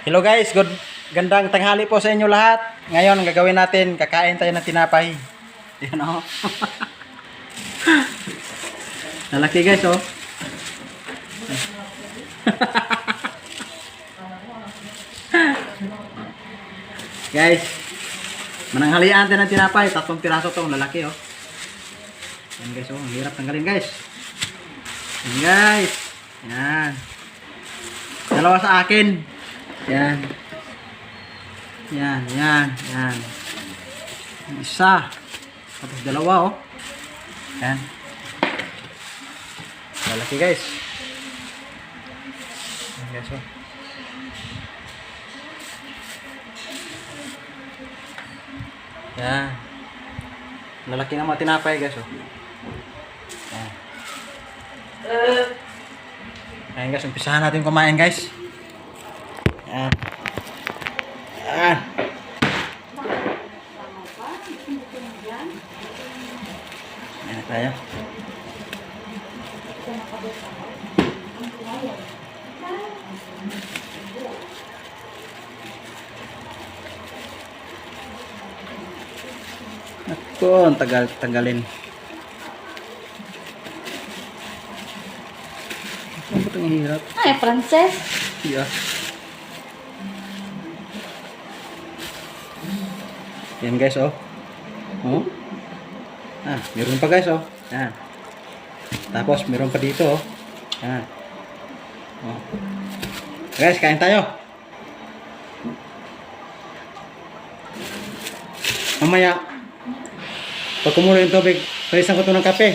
Hello guys, gandang tanghali po sa inyo lahat. Ngayon, ang gagawin natin, kakain tayo ng tinapay. Yan o. Lalaki guys oh. Guys, mananghalian tayo ng tinapay. 3 piraso to, lalaki oh. Yan guys oh, ang hirap tanggalin guys. Yan guys. Yan. Dalawa sa akin. Yan. Yan. Isa. Tapos dalawa oh. Yan. Malaki guys. Yan guys oh. Yan. Lalaki ng mga tinapay guys oh. Yan. Ayan guys, umpisahan natin kumain guys. Yan. Yan. Ayan na tayo. Ako, ang tanggalin. Ano ba itong hirap? Ay, Frances. Yeah. Yan guys oh. Oh. Meron pa guys oh. Yan. Tapos meron pa dito oh. Yan. Oh. Guys, kain tayo. Mamaya pag kumulo yung tubig, palisan ko ito ng kape.